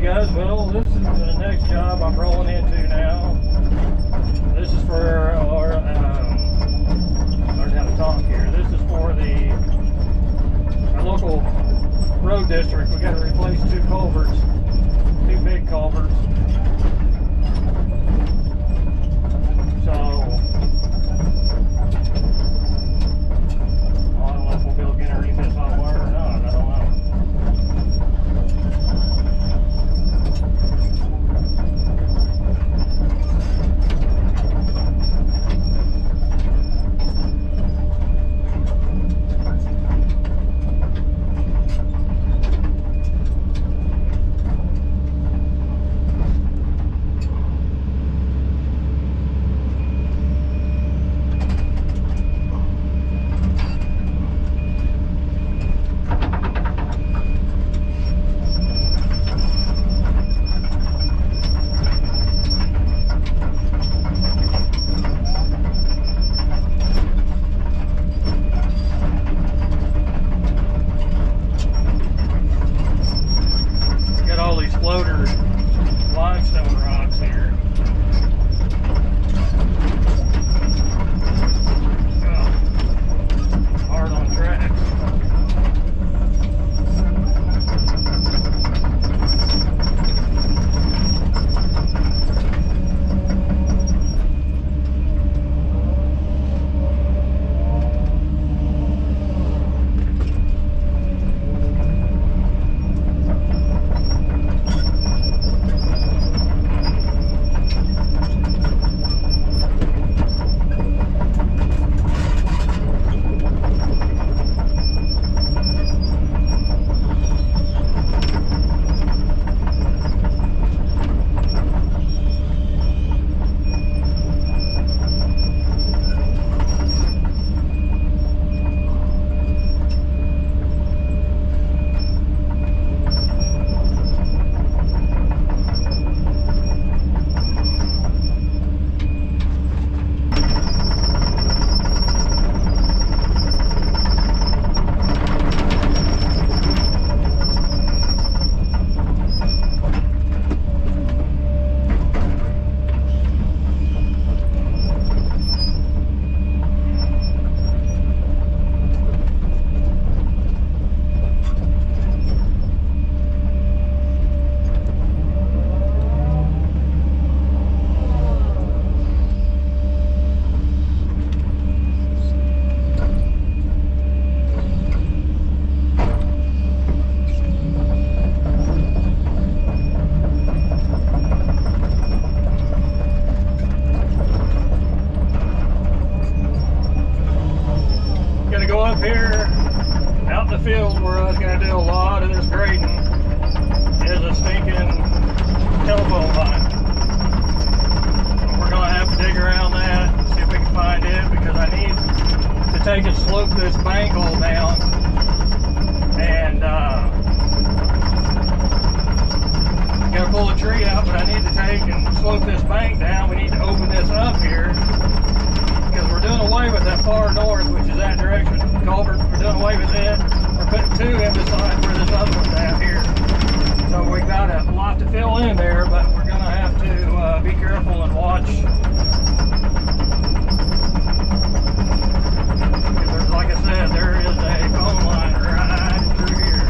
guys, well, this is the next job I'm rolling into now. This is for our, learn how to talk here. This is for our local road district. We got to replace two culverts, two big culverts. So, I don't know if we'll be able to get underneath this hot wire or not. I don't know. Limestone rocks here. Oh, hard on tracks. Go up here out in the field where I was going to do a lot of this grading is a stinking telephone line. So we're going to have to dig around that and see if we can find it, because I need to take and slope this bank all down and I'm going to pull a tree out, but I need to take and slope this bank down. We need to open this up here, because we're doing away with that far north, which is that direction. Culvert, we're doing away with it. We're putting two in beside where this other one's at here. So we got a lot to fill in there, but we're going to have to be careful and watch. Because like I said, there is a phone line right through here.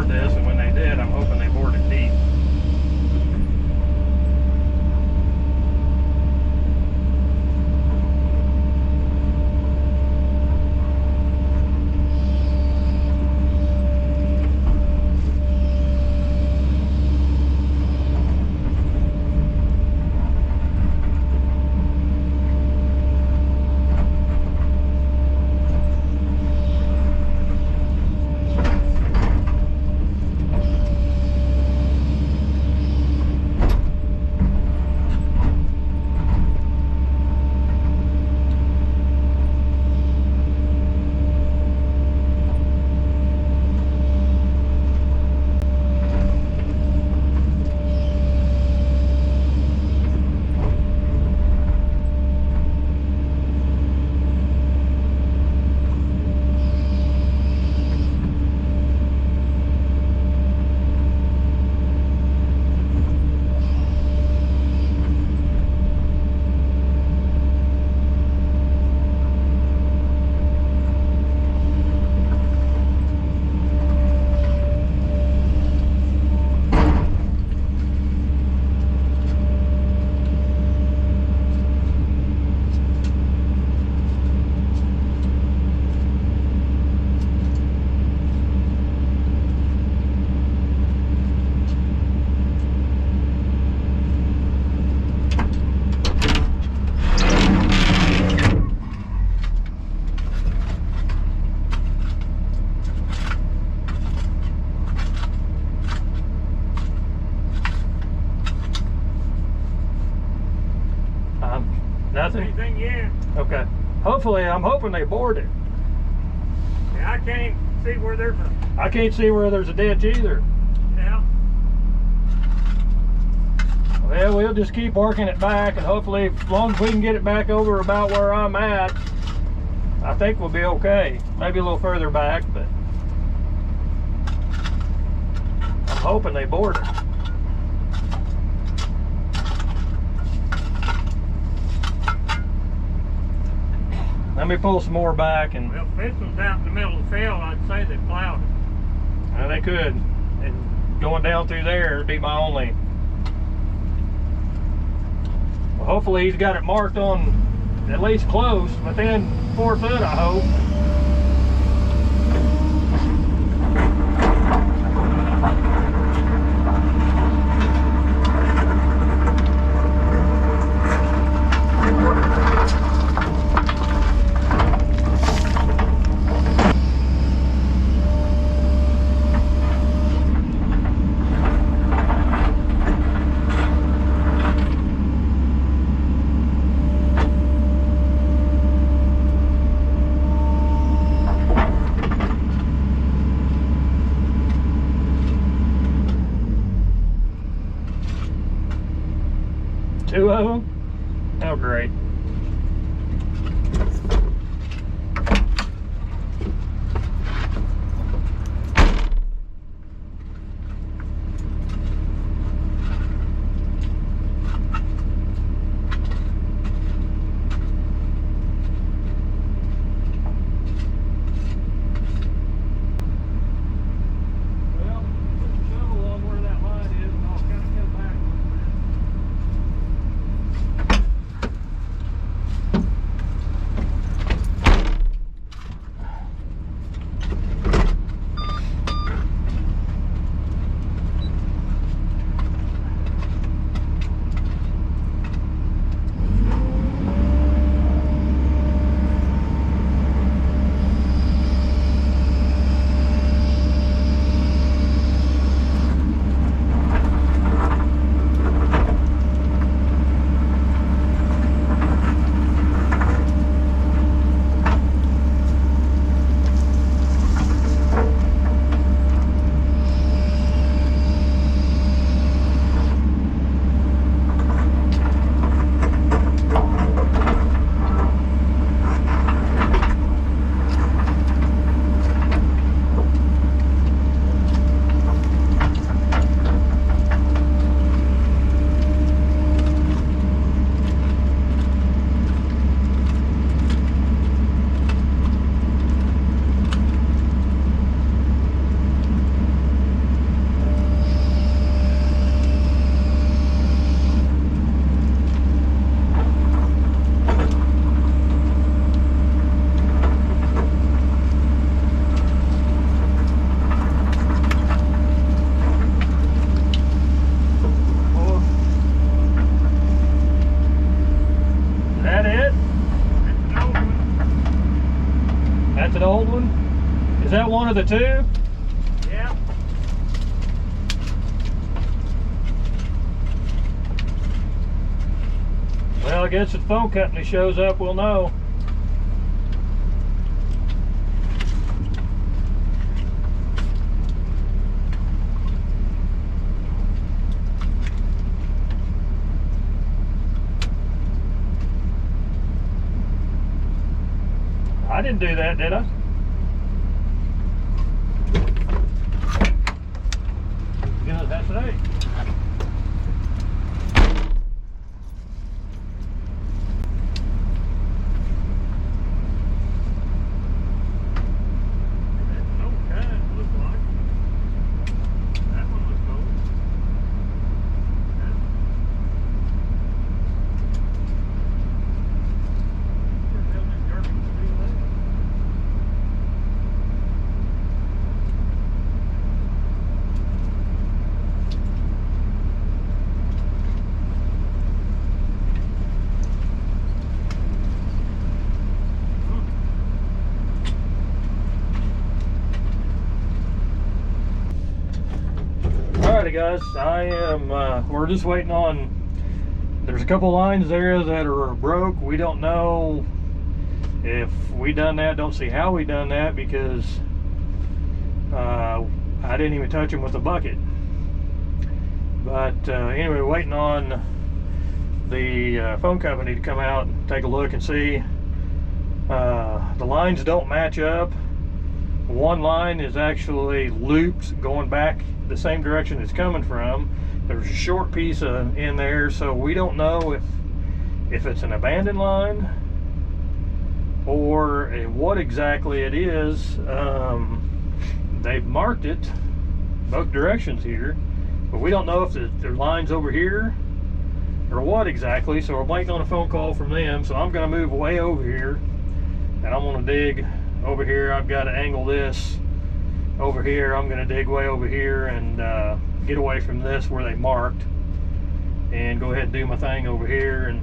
board this, and when they did, I'm hoping they bored it deep. Nothing? Anything yet? Okay. Hopefully, I'm hoping they bored it. Yeah, I can't see where there's a... I can't see where there's a ditch either. Yeah. Well, we'll just keep working it back, and hopefully, as long as we can get it back over about where I'm at, I think we'll be okay. Maybe a little further back, but I'm hoping they bored it. Let me pull some more back and... Well, if this one's out in the middle of the field, I'd say they plowed it. Well, they could. And going down through there would be my only... Well, hopefully he's got it marked on at least close, within 4 foot, I hope. Two of them? Oh, great. of the two? Yeah. Well, I guess if the phone company shows up, we'll know. I didn't do that, did I? Good, that's right. Alrighty guys, we're just waiting on, there's a couple lines there that are broke. We don't know if we done that, don't see how we done that because I didn't even touch them with a bucket. But anyway, waiting on the phone company to come out and take a look and see. The lines don't match up. One line is actually looped going back the same direction it's coming from. There's a short piece in there, so we don't know if it's an abandoned line or what exactly it is. They've marked it both directions here, but we don't know if there's lines over here or what exactly, so we're waiting on a phone call from them. So I'm going to move way over here and I'm going to dig over here. I've got to angle this over here. I'm going to dig way over here and get away from this where they marked and go ahead and do my thing over here, and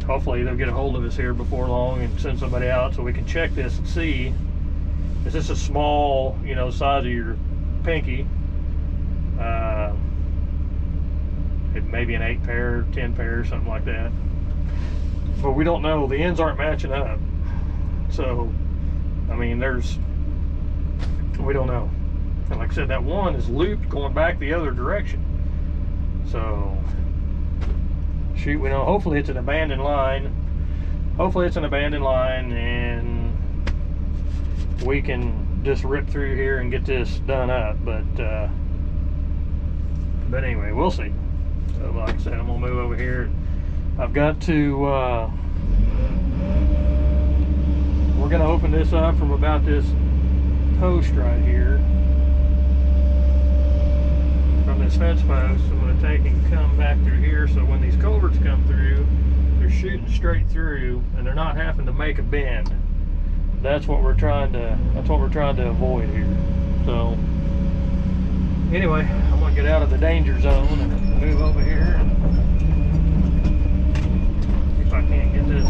hopefully they'll get a hold of us here before long and send somebody out so we can check this and see. Is this a small, you know, size of your pinky? It may be an 8 pair, 10 pair, something like that. But we don't know. The ends aren't matching up. So, I mean, we don't know. And like I said, that one is looped going back the other direction. So, shoot, we know. Hopefully it's an abandoned line. Hopefully it's an abandoned line and we can just rip through here and get this done up. But anyway, we'll see. So like I said, I'm gonna move over here. I've got to, we're gonna open this up from about this post right here, from this fence post. I'm going to take and come back through here, so when these culverts come through, they're shooting straight through and they're not having to make a bend. That's what we're trying to avoid here. So anyway, I'm going to get out of the danger zone and move over here and see if I can't get this.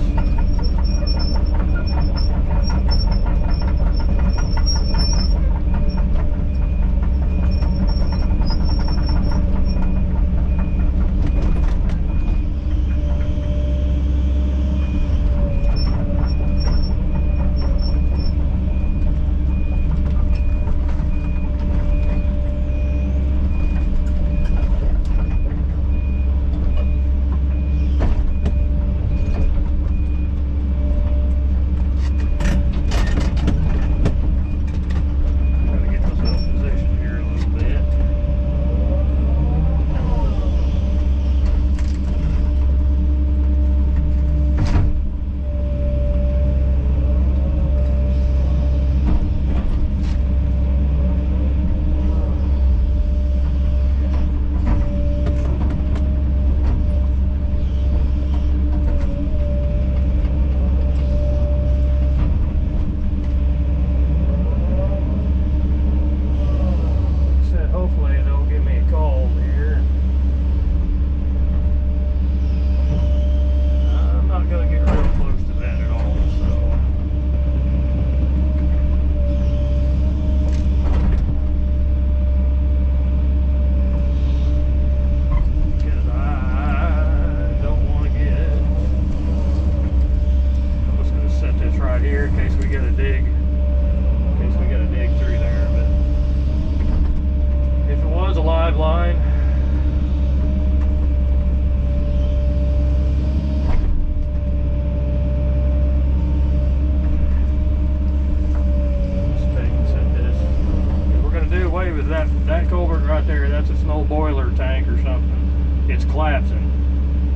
that culvert right there, that's a snow boiler tank or something. It's collapsing.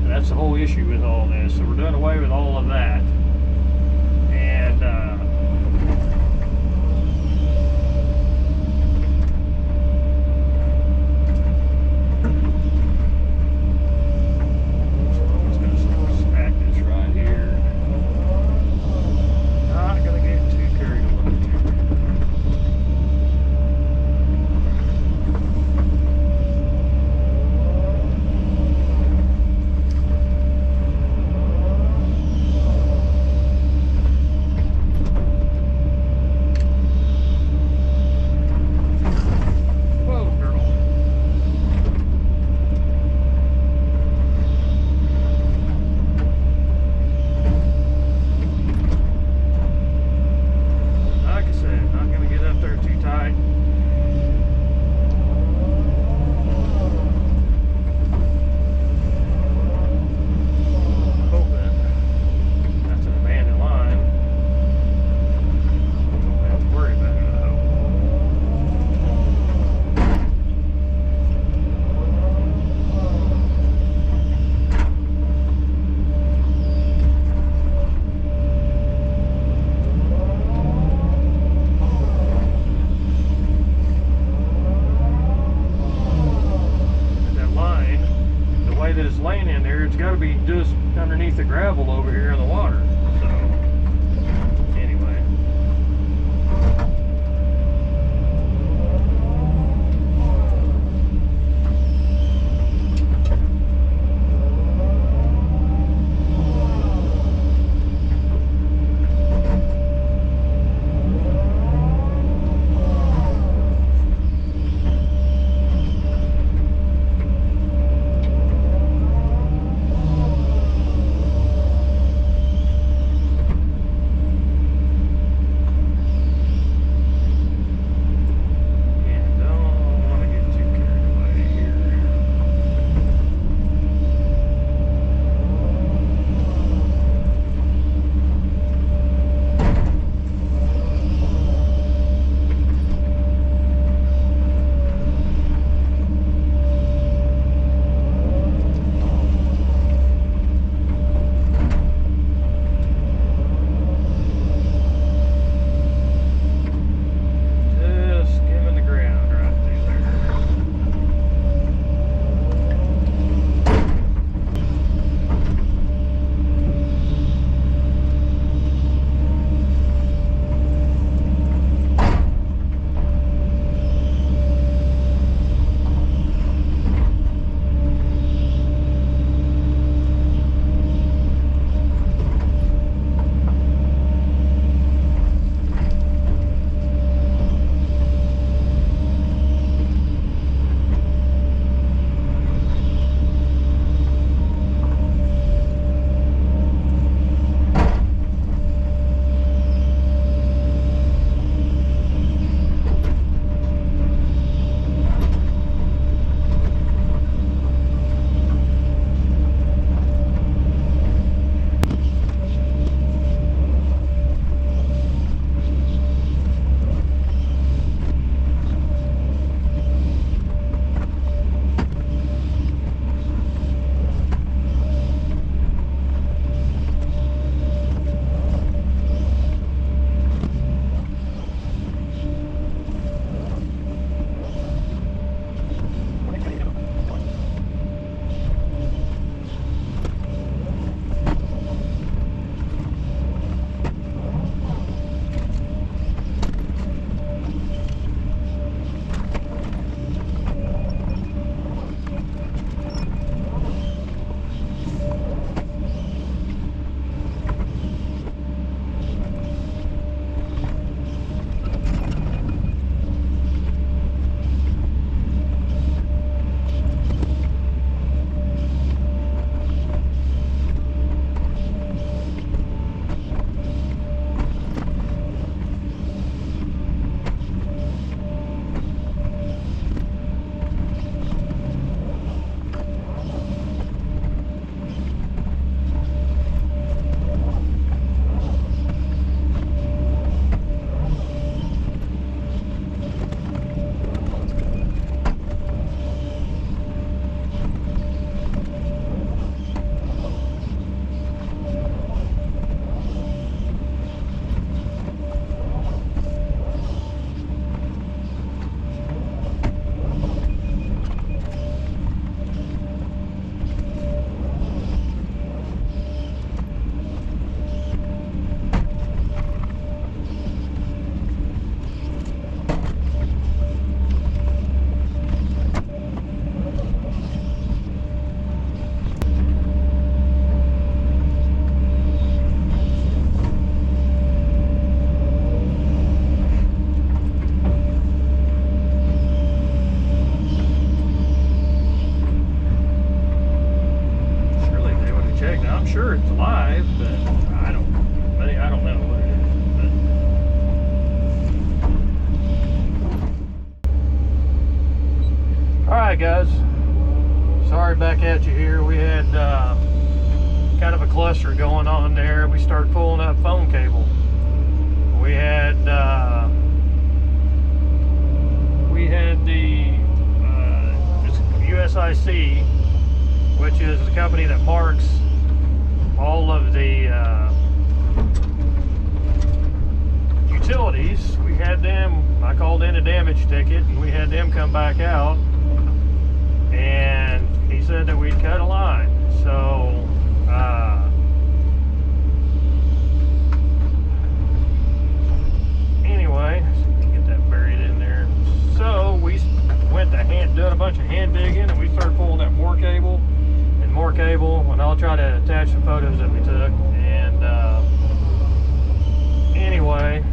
And that's the whole issue with all this. So we're doing away with all of that. And just gonna stack this right here. Not gonna get too carried away here. That is laying in there, it's got to be just underneath the gravel over here in the water. So anyway, sure it's live, but I don't know what it is. All right, guys. Sorry back at you here. We had kind of a cluster going on there. We started pulling up phone cable. We had the USIC, which is the company that marks all of the utilities. We had them, I called in a damage ticket, and we had them come back out, and he said that we'd cut a line. So anyway, get that buried in there. So we went to doing a bunch of hand digging, and we started pulling up more cable and more cable, and I'll try to attach the photos that we took. And anyway,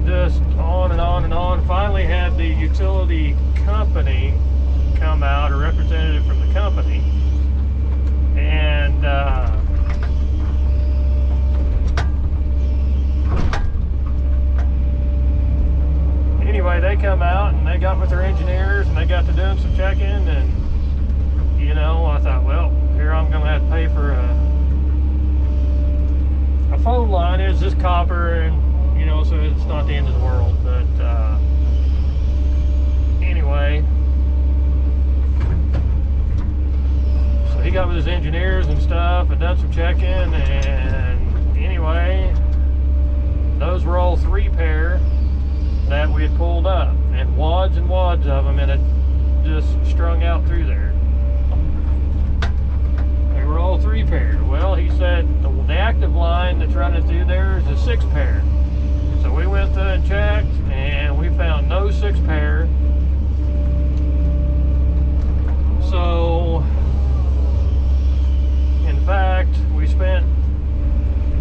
just on and on and on. Finally had the utility company come out, a representative from the company, and anyway, they come out and they got with their engineers and they got to doing some checking, and you know, I thought, well, here I'm gonna have to pay for a phone line. It's just copper, and you know, so it's not the end of the world. But anyway, so he got with his engineers and stuff and done some checking, and anyway, those were all 3 pair that we had pulled up, and wads of them, and it just strung out through there. They were all 3 pair. Well, he said the active line that's running through there is a 6 pair. So we went through and checked, and we found no 6 pair. So in fact, we spent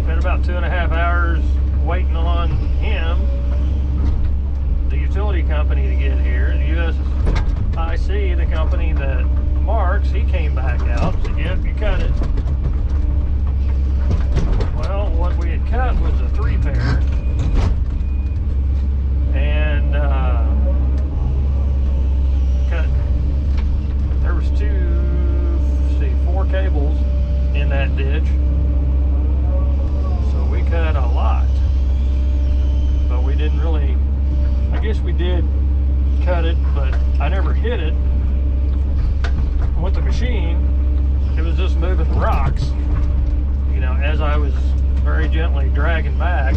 about 2.5 hours waiting on him, the utility company, to get here. The USIC, the company that marks, he came back out and said, yep, you cut it. Well, what we had cut was a 3 pair, and there was 4 cables in that ditch, so we cut a lot, but we didn't really, I guess we did cut it, but I never hit it with the machine. It was just moving the rocks, you know, as I was very gently dragging back.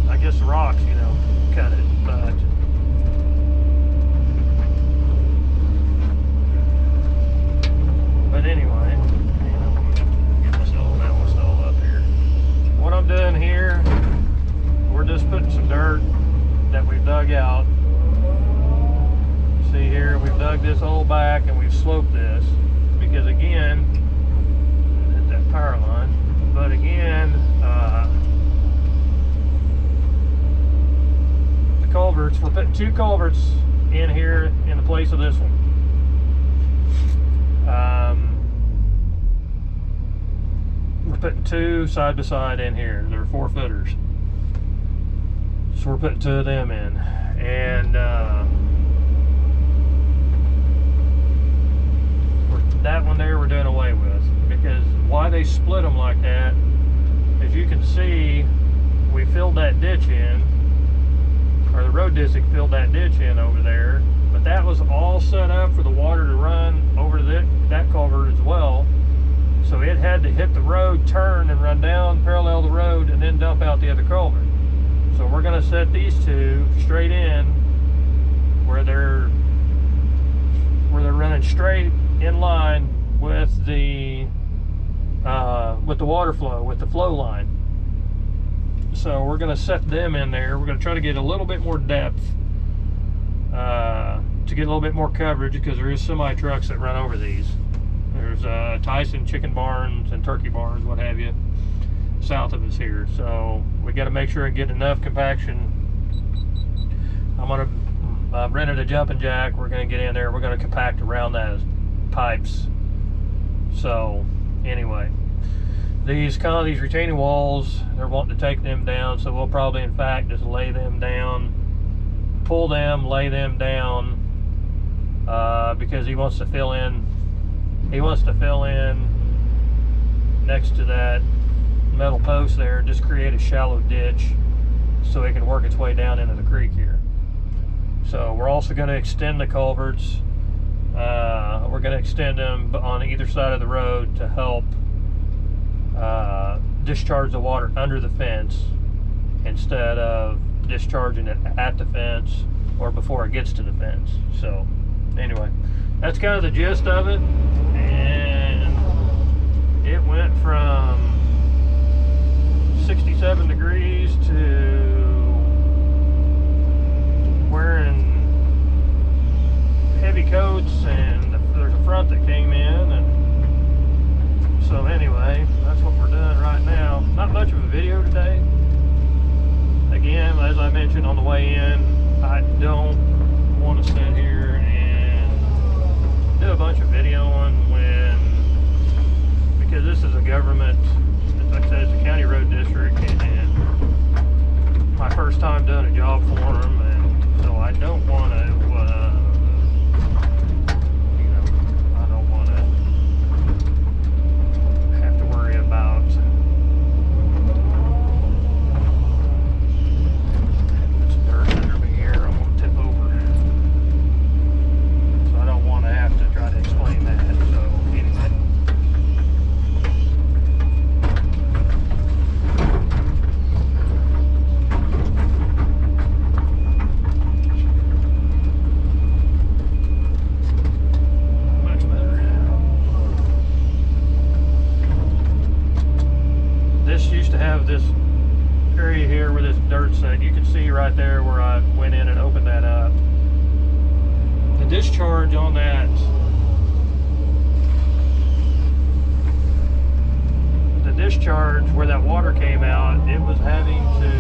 I guess the rocks, you know, cut it, but anyway, get this old stall up here. What I'm doing here, we're just putting some dirt that we've dug out. See here, we've dug this hole back and we've sloped this, because again, hit that power line, but again, the culverts, we're putting 2 culverts in here in the place of this one. We're putting 2 side by side in here. They're 4 footers. So we're putting 2 of them in. And that one there we're doing away with. Because why they split them like that, as you can see, we filled that ditch in, or the road district filled that ditch in over there. But that was all set up for the water to run over to that culvert as well. So it had to hit the road, turn, and run down, parallel the road, and then dump out the other culvert. So we're going to set these 2 straight in, where they're running straight in line with the water flow, with the flow line. So we're going to set them in there. We're going to try to get a little bit more depth, to get a little bit more coverage, because there is semi trucks that run over these. There's Tyson chicken barns and turkey barns, what have you, south of us here. So we got to make sure and get enough compaction I've rented a jumping jack. We're gonna get in there. We're gonna compact around those pipes. So anyway, these retaining walls, they're wanting to take them down. So we'll probably, in fact, just lay them down, pull them, lay them down, because he wants to fill in. He wants to fill in next to that metal post there, just create a shallow ditch so it can work its way down into the creek here. So we're also going to extend the culverts. We're going to extend them on either side of the road to help discharge the water under the fence instead of discharging it at the fence or before it gets to the fence. So anyway, that's kind of the gist of it. And it went from 67 degrees to wearing heavy coats, and there's a front that came in, and so anyway, that's what we're doing right now. Not much of a video today. Again, as I mentioned on the way in, I don't want to sit here and do a bunch of videoing because this is a government, like I said, it's a county road district, and my first time doing a job for them, and so I don't want to, I don't want to have to worry about some dirt under me here. I'm going to tip over, so I don't want to have to try to explain that. So anyway. This area here where this dirt set, you can see right there where I went in and opened that up. The discharge on that, where that water came out, it was having to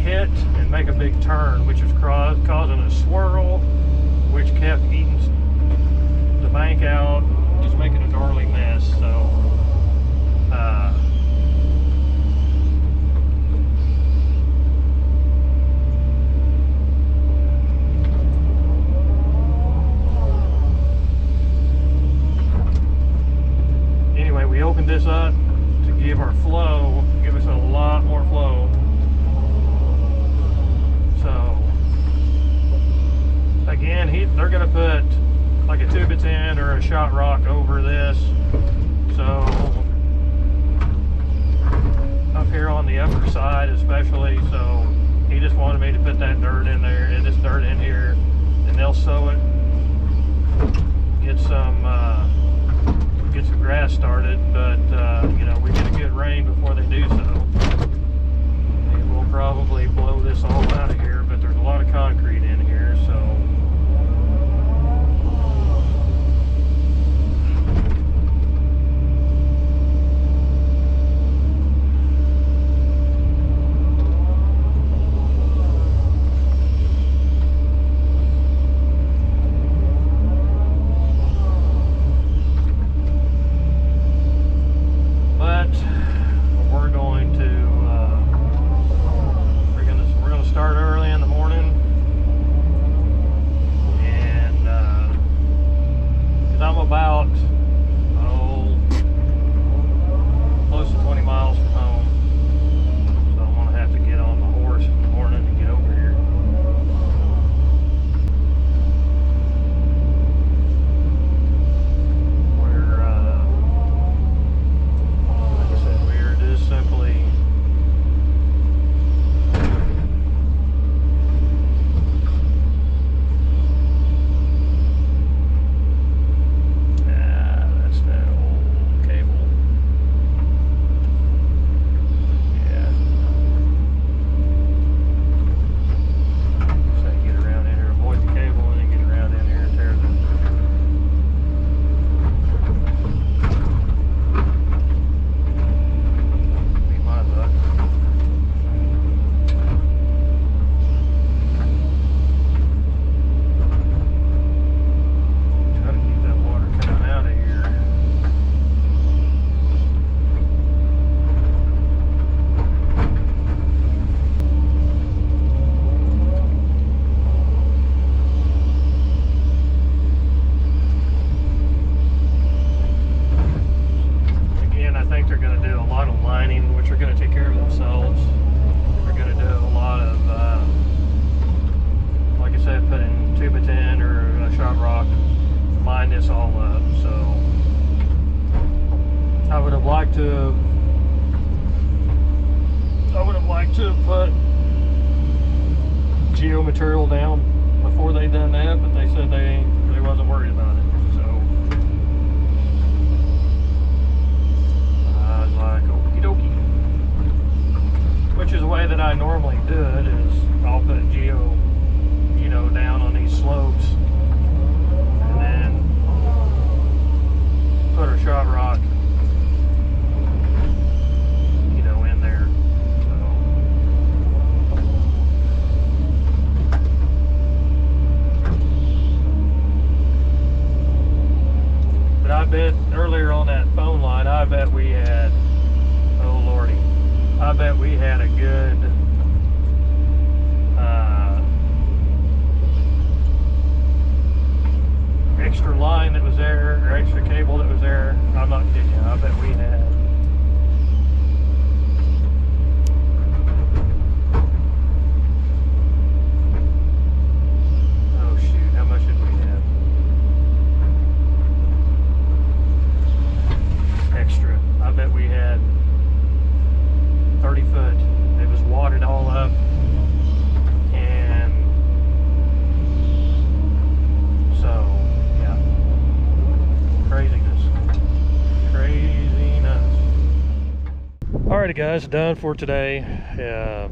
hit and make a big turn, which was causing a swirl, which kept eating the bank out, just making a gnarly mess. So we opened this up to give us a lot more flow. So again, they're going to put like a tube tin or a shot rock over this. So up here on the upper side especially, so he just wanted me to put that dirt in there, and this dirt in here, and they'll sow it, get some grass started, but we get a good rain before they do so. They will probably blow this all out of here, but there's a lot of concrete in here, so I would have liked to have put geomaterial down before they done that, but they said they wasn't worried about it. So I was like, okie dokie. Which is the way that I normally do it, is I'll put geo, you know, down on these slopes, and then put a shot rock, you know, in there. But I bet earlier on that phone line, I bet we had, oh lordy, I bet we had a good extra line that was there, or extra cable that was there. I'm not kidding you, I bet we had. Oh shoot, how much did we have? Extra. I bet we had 30 foot. It was wadded all up, and so yeah, craziness. Alrighty guys, done for today. If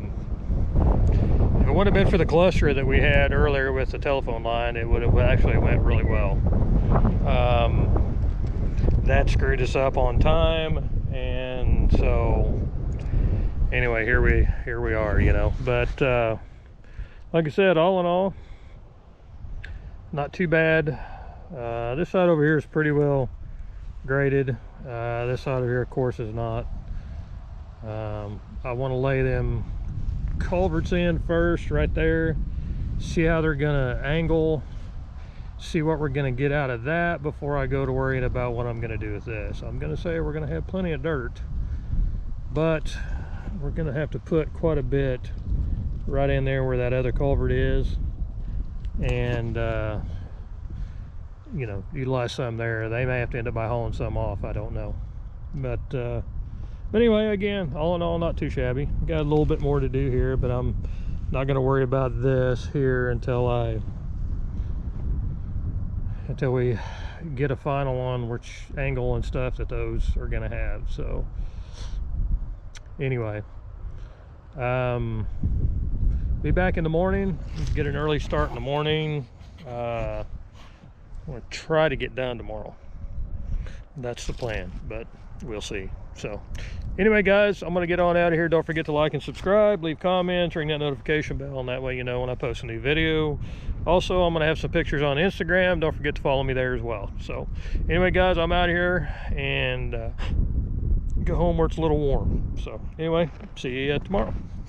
it would have been for the cluster that we had earlier with the telephone line, it would have actually went really well. That screwed us up on time, and so anyway, here we are, you know. But like I said, all in all, not too bad. This side over here is pretty well graded. This side over here, of course, is not. I want to lay them culverts in first right there, see how they're gonna angle, see what we're gonna get out of that before I go to worrying about what I'm gonna do with this. I'm gonna say we're gonna have plenty of dirt, but we're gonna have to put quite a bit right in there where that other culvert is, and you know, utilize some there. They may have to end up by hauling some off, I don't know. But anyway, again, all in all, not too shabby. Got a little bit more to do here, but I'm not going to worry about this here until we get a final on which angle and stuff that those are going to have. So anyway, be back in the morning. Get an early start in the morning. I'm going to try to get done tomorrow. That's the plan, but we'll see. So anyway guys, I'm going to get on out of here. Don't forget to like and subscribe, leave comments, ring that notification bell, and that way you know when I post a new video. Also, I'm going to have some pictures on Instagram. Don't forget to follow me there as well. So anyway guys, I'm out of here, and go home where it's a little warm. So anyway, see you tomorrow.